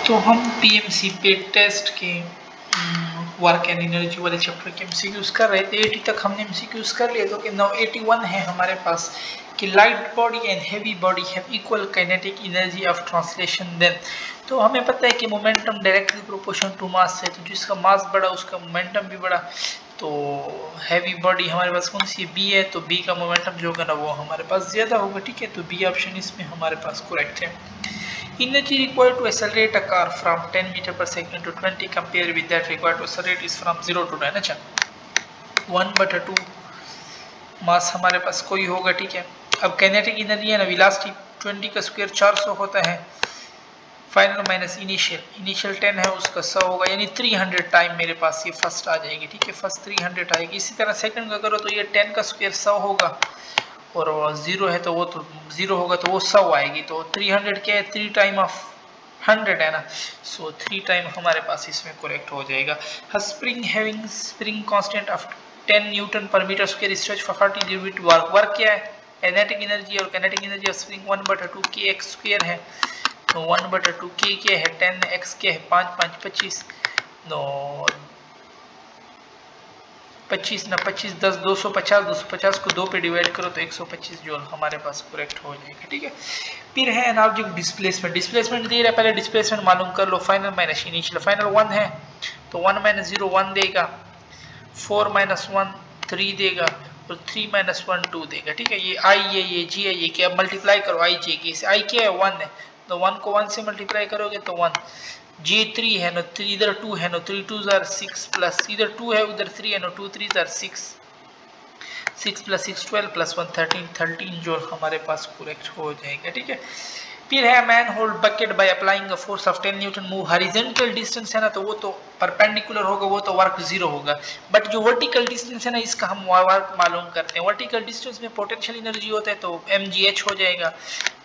तो हम पीएमसी पे टेस्ट के वर्क एंड एनर्जी वाले चैप्टर के एमसीक्यूज कर रहे थे। 80 तक हमने एमसीक्यूज कर लिए। तो कि नाउ 81 है हमारे पास कि light body and heavy body have equal kinetic energy of translation. Then तो हमें पता है कि momentum directly proportional to mass है, तो जिसका मास बढ़ा उसका मोमेंटम भी बढ़ा। तो हैवी बॉडी हमारे पास कौन सी है, बी है, तो बी का मोमेंटम जो होगा ना वो हमारे पास ज्यादा होगा। ठीक है, तो बी ऑप्शन इसमें हमारे पास करेक्ट है। Energy required to accelerate a car from 10 meter per second to 20 compared with that required to accelerate is from 0 to 9। अच्छा 1/2 मास हमारे पास कोई होगा। ठीक है, अब काइनेटिक एनर्जी है ना, वेलोसिटी 20 का स्क्वायर 400 होता है, फाइनल माइनस इनिशियल 10 है उसका 100 होगा, यानी 300 टाइम मेरे पास ये फर्स्ट आ जाएगी। ठीक है, फर्स्ट 300 आएगी। इसी तरह सेकंड का करो तो ये 10 का स्क्वायर 100 होगा और 0 है तो वो तो 0 होगा तो वो 100 आएगी। तो 300 क्या है, 3 टाइम ऑफ 100 है ना, सो 3 टाइम हमारे पास इसमें करेक्ट हो जाएगा। Spring having spring constant of 10 newton पर metre square stretch for 40 unit work. Work क्या है, काइनेटिक एनर्जी, और kinetic energy of spring 1/2 kx square है। तो 1/2 k क्या है, 10, x क्या है 5 5 25, नो 25 ना 25 10 250, 250 को 2 पे डिवाइड करो तो 125 जूल हमारे पास करेक्ट हो जाएगा। ठीक है, फिर है एन ऑब्जेक्ट डिस्प्लेसमेंट। डिस्प्लेसमेंट दे रहा है, पहले डिस्प्लेसमेंट मालूम कर लो। फाइनल माइनस इनिशियल, फाइनल 1 है तो 1 - 0 1 देगा, 4 - 1 3 देगा और 3 - 1 2 देगा। ठीक है, ये आई ये जी है, ये क्या मल्टीप्लाई करो आई जे की, आई क्या है 1 है तो 1 को 1 से मल्टीप्लाई करोगे तो 1, J3 है ना, 3 इधर 2 है ना, 3 2s are 6 प्लस इधर 2 है उधर 3 है ना, 2 3s are 6, 6 + 6 12 + 1 13, 13 जो हमारे पास करेक्ट हो जाएगा। ठीक है, फिर है man hold bucket by applying a force of 10 Newton move horizontal distance है ना, तो वो तो परपेंडिकुलर होगा, वो तो वर्क 0 होगा। बट जो वर्टिकल डिस्टेंस है ना, इसका हम वर्क मालूम करते हैं। वर्टिकल डिस्टेंस में पोटेंशियल एनर्जी होता है तो mgh हो जाएगा।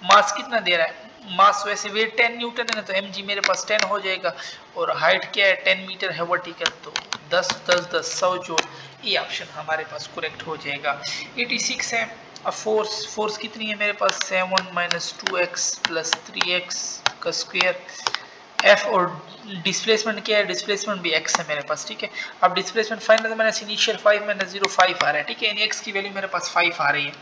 मास कितना दे रहा है, मास वैसे वेट 10 न्यूटन है ना, तो mg मेरे पास 10 हो जाएगा और हाइट क्या है 10 मीटर है वर्टिकल, तो 10 10 10 100 जूल, ये ऑप्शन हमारे पास करेक्ट हो जाएगा। 86 है फोर्स कितनी है मेरे पास, 7 - 2x + 3x का स्क्वायर f, और डिस्प्लेसमेंट क्या है, डिस्प्लेसमेंट भी x है मेरे पास। ठीक है, अब डिस्प्लेसमेंट फाइनल माइनस इनिशियल 5 - 0 5 आ रहा है। ठीक है, x की वैल्यू मेरे पास 5 आ रही है।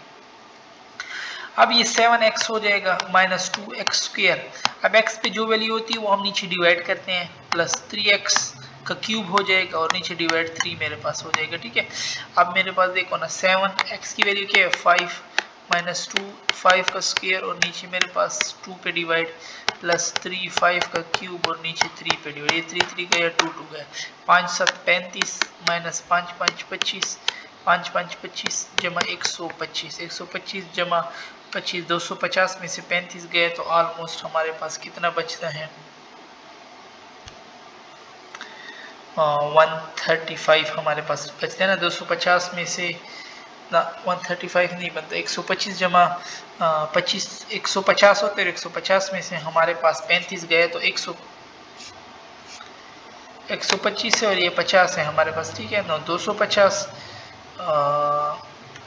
अब ये 7x हो जाएगा -2x स्क्वायर। अब x पे जो वैल्यू होती है वो हम नीचे डिवाइड करते हैं, प्लस 3x का क्यूब हो जाएगा और नीचे डिवाइड 3 मेरे पास हो जाएगा। ठीक है, अब मेरे पास देखो ना 7x की वैल्यू क्या है 5 - 2 5 का स्क्वायर और नीचे मेरे पास 2 पे डिवाइड प्लस 3 5 का क्यूब और नीचे 3 पे डिवाइड, ये 3 3 का या 2 2 का है, 5 7 35 - 5 5 25, 5 5 25 जमा 125, 125 जमा 25, 250 में से 35 गए तो ऑलमोस्ट हमारे पास कितना बचता है, 135 हमारे पास बचता है ना। 250 में से ना 135 नहीं बनता, 125 जमा 25 150 होते हैं, 150 में से हमारे पास 35 गए तो 125 है और ये 50 है हमारे पास। ठीक है ना, 250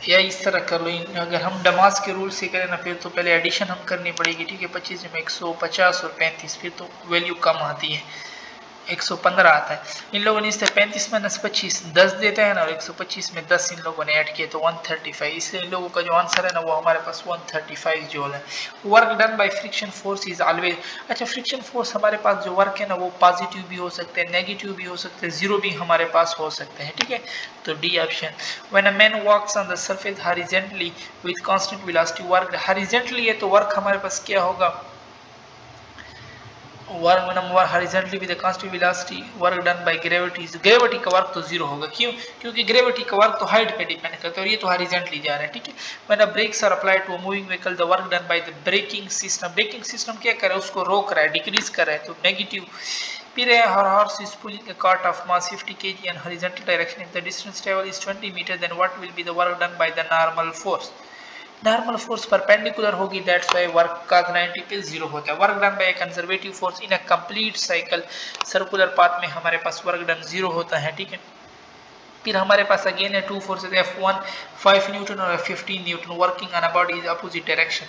या इस तरह कर लो। अगर हम डमास के रूल से करें ना फिर तो पहले एडिशन हम करनी पड़ेगी। ठीक है, 25 में 150 और 35 फिर तो वैल्यू कम आती है, 115 आता है। इन लोगों ने इससे 35 - 25 10 देता है ना, और 125 में 10 इन लोगों ने ऐड किया तो 135, इसलिए इन लोगों का जो आंसर है ना वो हमारे पास 135 जूल है। Work done by friction force is always, अच्छा फ्रिक्शन फोर्स हमारे पास जो वर्क है ना वो पॉजिटिव भी हो सकते हैं, नेगेटिव भी हो सकते हैं, जीरो भी हमारे पास हो सकते हैं। ठीक है, तो D option. When a man walks on the surface horizontally with constant velocity, work horizontally है तो वर्क हमारे पास क्या होगा, work number horizontally with constant velocity, work done by gravity, gravity का वर्क तो जीरो होगा। क्यों, क्योंकि ग्रेविटी का वर्क तो हाइट पे डिपेंड करता है और ये तो हॉरिजॉन्टली जा रहा है। ठीक है, when a brakes are applied to a moving vehicle the work done by the braking system, braking system क्या कर रहा है, उसको रोक रहा है, डिक्रीज कर रहा है, तो नेगेटिव। फिर है हर horse is pulling a cart of mass 50 kg in horizontal direction, if the distance travel is 20 metre then what will be the work done by the normal force, normal force perpendicular होगी, that's why work का 90 पे 0 होता है। Work done by conservative force in a complete cycle, circular path में हमारे पास work done 0 होता है। ठीक है, फिर हमारे पास अगेन है 2 फोर्सेस F1 5 न्यूटन और F15 newton working on a body is opposite direction.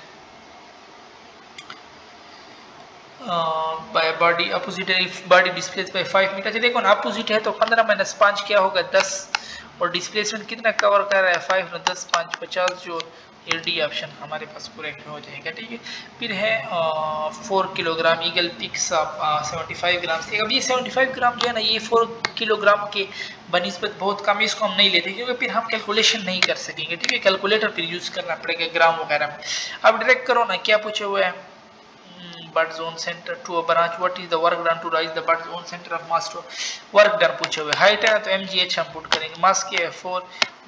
By body opposite body displace by 5 metre. देखो ना अपोजिट है तो 15 - 5 क्या होगा 10, और डिस्प्लेसमेंट कितना कवर कर रहा है 5 - 10 5 50 जो ये डी ऑप्शन हमारे पास करेक्ट हो जाएगा। ठीक है, फिर है 4 किलोग्राम ईगल पिक्स अप 75 ग्राम से। अब ये 75 ग्राम जो है ना ये 4 किलोग्राम के बनिस्बत बहुत कम है, इसको हम नहीं लेते क्योंकि फिर हम कैलकुलेशन नहीं कर सकेंगे। ठीक है, कैलकुलेटर फिर यूज करना पड़ेगा ग्राम वगैरह में। अब डायरेक्ट करो ना, क्या पूछे हुए हैं but zone centre to a branch, what is the work done to raise the but zone centre of mass to work done पूछे हुए। हाइट है ना तो mgh हम पुट करेंगे, मास क्या है 4,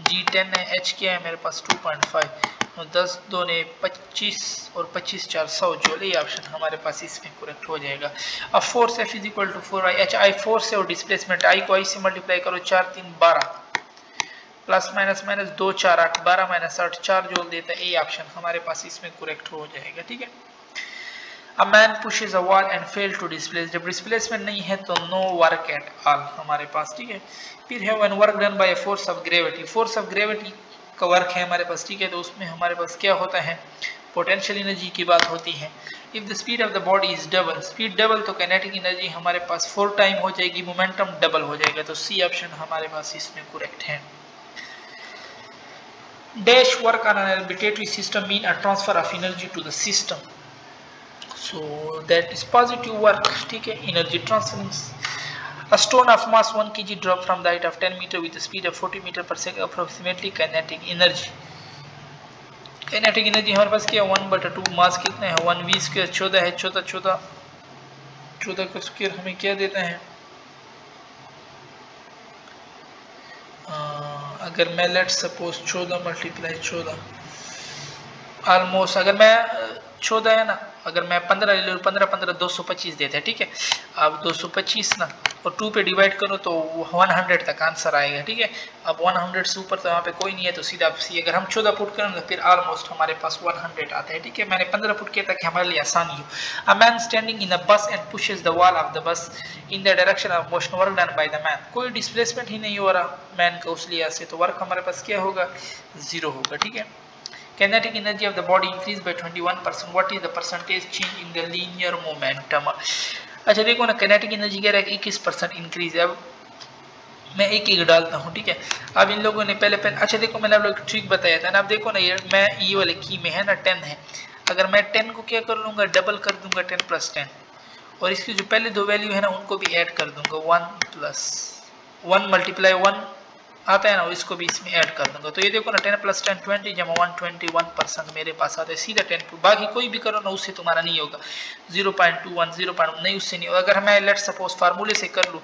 g 10 है, h क्या है मेरे पास 2.5, 10 दूने 25 और 25 4 100 जूल। ये ऑप्शन हमारे पास इसमें करेक्ट हो जाएगा। अब force F is equal to 4i, h i force है और डिस्प्लेसमेंट i को i से मल्टीप्लाई करो 4 3 12 प्लस माइनस माइनस 2 4 8 12 - 8 4 जूल देता है। ये ऑप्शन हमारे पास इसमें करेक्ट हो जाएगा। ठीक है, A man pushes a wall and fail to displace, जब डिस्प्लेसमेंट नहीं है तो नो वर्क एट ऑल हमारे पास। ठीक है, फिर है when work done by a force of gravity, force of gravity का वर्क है हमारे पास। ठीक है, तो उसमें हमारे पास क्या होता है पोटेंशियल एनर्जी की बात होती है। If the speed of the body is double, speed double तो काइनेटिक एनर्जी हमारे पास 4 टाइम हो जाएगी, मोमेंटम डबल हो जाएगा, तो सी ऑप्शन हमारे पास इसमें करेक्ट है। Dash work on an arbitrary system mean a transfer of energy to the system, so that is positive work। ठीक है, energy transference। A stone of mass 1 kg drop from the height of 10 meter with a speed of 40 meter per second, approximately kinetic energy। kinetic energy हमारे पास क्या है 1/2, मास कितना है 1v square, 14 है, 14 का स्क्वायर हमें क्या देता है अगर मैं लेट सपोज 14 × 14 ऑलमोस्ट, अगर मैं 14 है ना, अगर मैं 15 ले लूँ 15 15 225 देते हैं। ठीक है, अब 225 ना और 2 पे डिवाइड करो तो 100 तक आंसर आएगा। ठीक है, अब 100 से ऊपर तो यहाँ पे कोई नहीं है तो सीधा सी, अगर हम 14 पुट करें तो फिर ऑलमोस्ट हमारे पास 100 आता है। ठीक है, मैंने 15 पुट किया ताकि हमारे लिए आसानी हो। अ मैन स्टैंडिंग इन अ बस and pushes the wall of the bus in the direction of motion, work done by the man, कोई डिस्प्लेसमेंट ही नहीं हो रहा मैन का उस लिहाज से, तो वर्क हमारे पास क्या होगा 0 होगा। ठीक है, kinetic energy of the body increased by 21%, what is the percentage change in the linear momentum। अच्छा देखो ना, kinetic energy कह रहा है 21% इंक्रीज है। अब मैं एक एक डालता हूँ। ठीक है, अब इन लोगों ने पहले अच्छा देखो मैंने आप लोग ट्रिक बताया था ना, अब देखो ना ये मैं ये वाले की में है ना 10 है, अगर मैं 10 को क्या कर लूँगा डबल कर दूंगा 10 + 10, और इसकी जो पहले दो वैल्यू है ना उनको भी ऐड कर दूंगा 1 + 1 × 1 आता है ना, इसको भी इसमें ऐड कर दूंगा, तो ये देखो ना 10 + 10 20 जमा 121% मेरे पास आता है सीधा 10, बाकी कोई भी करो ना उससे तुम्हारा नहीं होगा 0.21 0. नहीं उससे नहीं होगा। अगर मैं लेट सपोज फार्मूले से कर लूँ,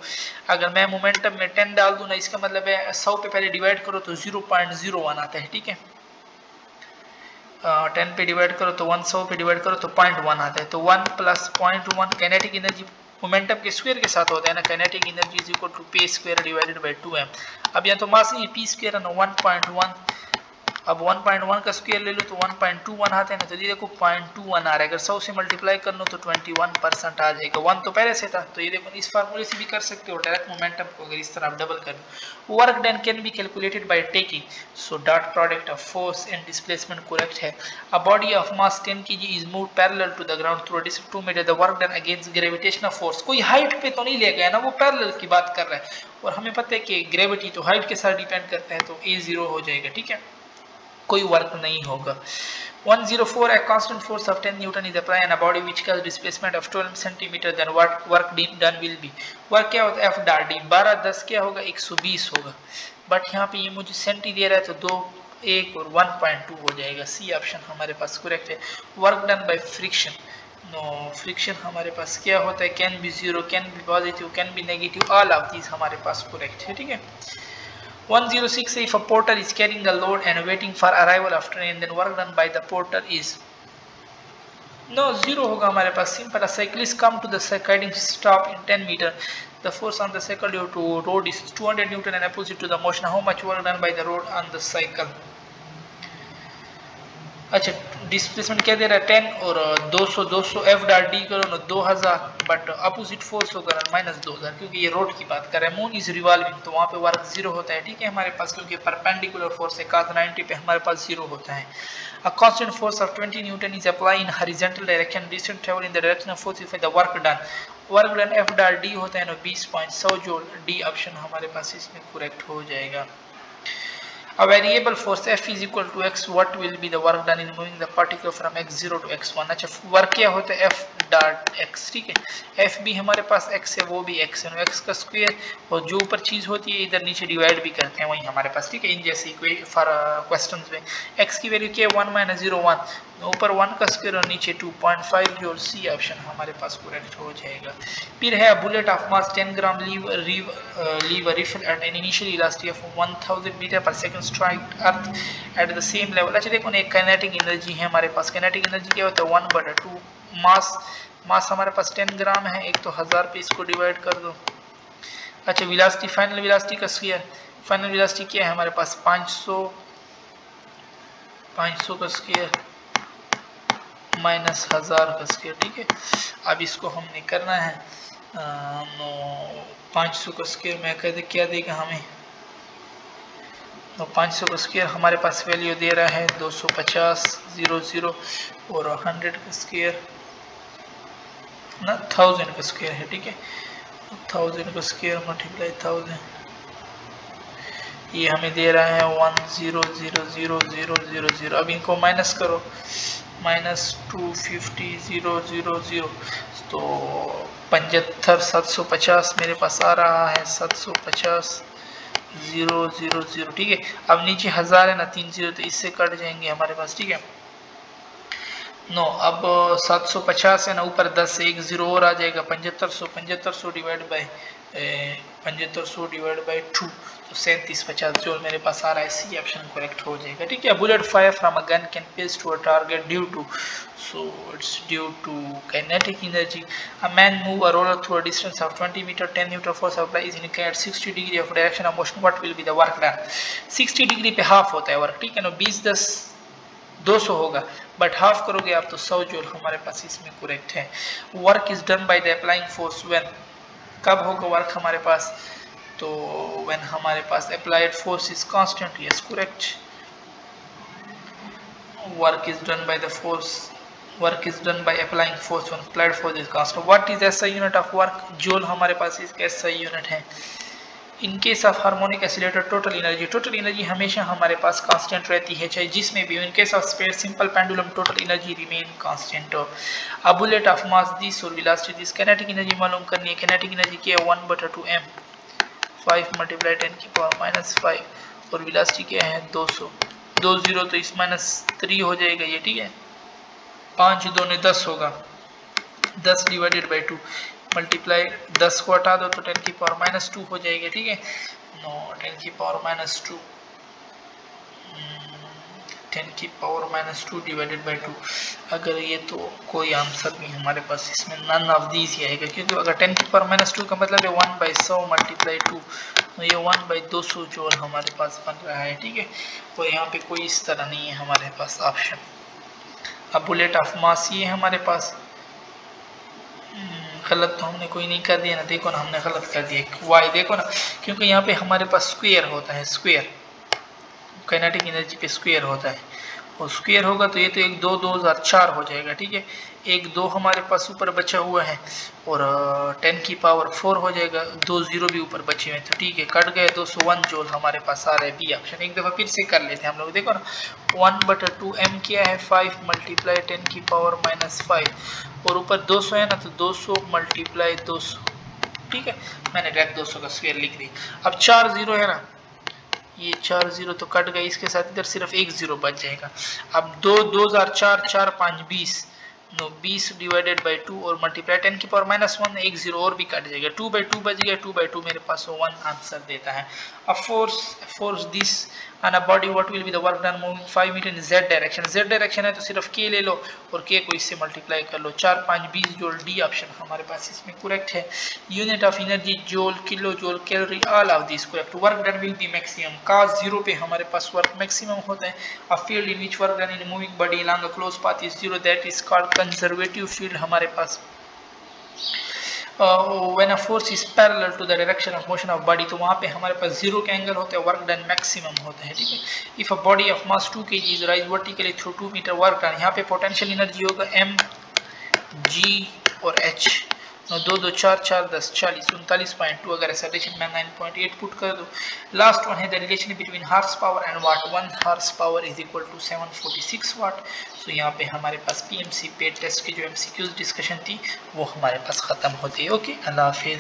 अगर मैं मोमेंटम में 10 डाल दूँ ना, इसका मतलब है 100 पे पहले डिवाइड करो तो 0.01 आता है। ठीक है, 10 पे डिवाइड करो तो 100 पे डिवाइड करो तो 0.1 आता है, तो 1 + 0.1 काइनेटिक एनर्जी मोमेंटम के स्क्वायर के साथ होता है ना, kinetic energy is equal to p square divided by 2m। अब यहाँ तो मास नहीं है, p स्क्वायर है ना 1.1, अब 1.1 का स्क्वायर ले लो तो 1.21 आता है ना, तो ये देखो 0.21 आ रहा है, अगर 100 से मल्टीप्लाई कर लो तो 21% आ जाएगा, 1 तो पहले से था, तो ये देखो इस फार्मूले से भी कर सकते हो डायरेक्ट मोमेंटम को, अगर इस तरह आप डबल कर लो। Work done can be calculated by taking, so dot product of force and displacement correct है। A body of mass 10 kg is move parallel to the ground through a distance 2 metre, the work done against gravitational force, कोई height पे तो नहीं ले गया ना, वो parallel की बात कर रहा है, और हमें पता है कि ग्रेविटी तो हाइट के साथ डिपेंड करता है, तो A0 हो जाएगा। ठीक है, कोई वर्क नहीं होगा। 104 a constant force of 10 Newton is applied on a body which has displacement of 12 cm, then what work done will be, work क्या होता है F डॉट डी 12 10 क्या होगा 120 होगा, बट यहाँ पे ये मुझे सेंटी दे रहा है तो 2 1 और 1.2 हो जाएगा, सी ऑप्शन हमारे पास करेक्ट है। Work done by friction, no friction हमारे पास क्या होता है can be 0 can be positive can be negative, all of these हमारे पास करेक्ट है। ठीक है, 106 if a porter is carrying a load and waiting for arrival of train, then work done by the porter is no 0 होगा हमारे पास, simple. A cyclist come to the cycling stop in 10 meter, the force on the cycle due to road is 200 Newton and opposite to the motion, how much work done by the road on the cycle। अच्छा displacement क्या दे रहा है 10 और 200 200 F dot D करो ना 2000, but opposite force होगा ना -2000, क्योंकि ये रोड की बात कर रहे हैं। मून इज रिवॉल्विंग तो वहाँ पे वर्क 0 होता है, ठीक है हमारे पास, क्योंकि परपेंडिकुलर फोर्स है cos 90 पे हमारे पास 0 होता है। A constant force of 20 Newton is applied in horizontal direction, distance travel in the direction of force by the work done. Work done F dot D होता है ना 20.100 जूल। डी ऑप्शन हमारे पास इसमें करेक्ट हो जाएगा। A variable force F is equal to x. What will be the work done in moving the particle from x0 to x1? अच्छा work क्या होता है F डॉट x, ठीक है। F भी हमारे पास x है, वो भी x है, x का स्क्वायर, और जो ऊपर चीज होती है इधर नीचे डिवाइड भी करते हैं वही हमारे पास, ठीक है। इन जैसे क्वेश्चंस में x की वैल्यू क्या है 1 - 0 1, ऊपर 1 का स्क्वायर और नीचे 2.5 जो सी ऑप्शन हमारे पास करेक्ट हो जाएगा। फिर है bullet of mass 10 gram leave a rifle at an initial velocity of 1000 metre पर second strike earth at the same level. अच्छा देखो ना एक काइनेटिक एनर्जी है हमारे पास। काइनेटिक एनर्जी क्या होता है 1/2। मास हमारे पास 10 ग्राम है, एक तो 1000 पे इसको डिवाइड कर दो। अच्छा वेलोसिटी, फाइनल वेलोसिटी का स्क्वायर, फाइनल वेलोसिटी क्या है हमारे पास 500 का स्क्वायर माइनस 1000 का स्क्वायर, ठीक है। अब इसको हमने करना है 500 का स्क्वायर में कहते क्या देगा हमें, तो 500 का स्क्वायर हमारे पास वैल्यू दे रहा है 250 00, और 100 का स्क्वायर ना 1000 का स्क्वायर है, ठीक है। 1000 का स्क्वायर मल्टीप्लाई 1000, ये हमें दे रहा है 10000000। अब इनको माइनस करो, -250 तो 75 750 मेरे पास आ रहा है 750 000, ठीक है। अब नीचे 1000 है ना 3 0, तो इससे कट जाएंगे हमारे पास, ठीक है। नो अब 750 है ना, ऊपर 10 से 1 0 और आ जाएगा 7500 डिवाइड बाय 2 तो 3750 जो मेरे पास आ रहा है, सी ऑप्शन करेक्ट हो जाएगा, ठीक है। Bullet fire from a gun can pace to a target due to, so it's due to kinetic energy. A man move a roller through a distance of 20 metre, 10 newton force apply is indicated at 60 degree of direction of motion, what will be the work done. 60 degree पे half होता है work, ठीक है ना। 20 10 200 होगा, but half करोगे आप तो 100 जूल हमारे पास इसमें करेक्ट है। Work is done by the applying force when, कब होगा वर्क हमारे पास, तो व्हेन हमारे पास applied force is constant, yes correct. Work is done by the force, work is done by applying force when applied force is constant. What is SI unit of work, joule हमारे पास इसका SI unit है। In case of harmonic oscillator total energy हमेशा हमारे पास constant रहती है, चाहे जिसमें भी। In case of spare simple pendulum total energy remain constant. A bullet of mass this और वेलोसिटी दिस, काइनेटिक एनर्जी मालूम करनी है। काइनेटिक एनर्जी क्या है 1/2 m, 5 × 10⁻⁵ और वेलोसिटी क्या है 200 20, तो इस -3 हो जाएगा ये, ठीक है। 5 2 10 होगा, 10 डिवाइडेड बाई 2 मल्टीप्लाई 10 को हटा दो तो 10⁻⁻2 हो जाएगा, ठीक है। नो 10⁻⁻2 10⁻⁻2 डिवाइडेड बाई 2, अगर ये तो कोई आंसर नहीं हमारे पास इसमें, नन ऑफ दीज ही आएगा, क्योंकि अगर 10⁻⁻2 का मतलब है 1/100 मल्टीप्लाई 2, तो ये 1/200 जूल हमारे पास बन रहा है, ठीक है। और यहाँ पे कोई इस तरह नहीं है हमारे पास ऑप्शन। अब बुलेट ऑफ मास ये हमारे पास, गलत तो हमने कोई नहीं कर दिया ना, देखो ना हमने गलत कर दिया वाई, देखो ना, क्योंकि यहाँ पे हमारे पास स्क्वायर होता है, स्क्वायर काइनेटिक एनर्जी पे स्क्वायर होता है, और स्क्वायर होगा तो ये तो 1 2 2004 हो जाएगा, ठीक है। 1 2 हमारे पास ऊपर बचा हुआ है, और 10⁴ हो जाएगा, 2 0 भी ऊपर बचे हुए हैं, तो ठीक है कट गए 201 जूल हमारे पास आ रहा है, बी ऑप्शन। एक दफ़ा फिर से कर लेते हैं हम लोग, देखो ना 1/2 m क्या है 5 × 10⁻⁻5, और ऊपर 200 है ना, तो 200 × 200, ठीक है। मैंने डायरेक्ट 200 का स्क्वायर लिख दी। अब 4 0 है ना, ये 4 0 तो कट गए, इसके साथ इधर सिर्फ 1 0 बच जाएगा। अब 2 2004 4 5 20, नो 20 डिवाइडेड बाई 2 और मल्टीप्लाई 10 की पावर -1, एक 0 और भी काट जाएगा, 2/2 बचेगा, 2/2 मेरे पास 1 आंसर देता है। अब force this on a body, what will be the work done moving 5 metre in z direction, z direction है तो सिर्फ k ले लो और k को इससे मल्टीप्लाई कर लो, 4 5 20 जूल, डी ऑप्शन हमारे पास इसमें करेक्ट है। Unit of energy joule, kilo joule, calorie, all of this correct. Work done will be maximum, cos 0 पे हमारे पास वर्क मैक्सिमम होता है। A field in which work done in moving body along a closed path is 0, that is called conservative field हमारे पास। when a force is parallel to the direction of motion of body, तो वहाँ पे हमारे पास 0 के angle होते हैं, work done maximum होता है, ठीक है। If a body of mass 2 kg is rise vertically through 2 metre, work done, यहाँ पे पोटेंशियल एनर्जी होगा m g और h, 2 2 4 4 10 40 39.2, अगर ऐसा रिलेशन में 9.8 पुट कर दो। लास्ट वन है the relation between horse power and watt, 1 horse power is equal to 746 watt. So यहाँ पे हमारे पास पीएमसी पेड टेस्ट की जो एमसीक्यूज डिस्कशन थी वो हमारे पास खत्म होती है। ओके, अल्लाह हाफिज़।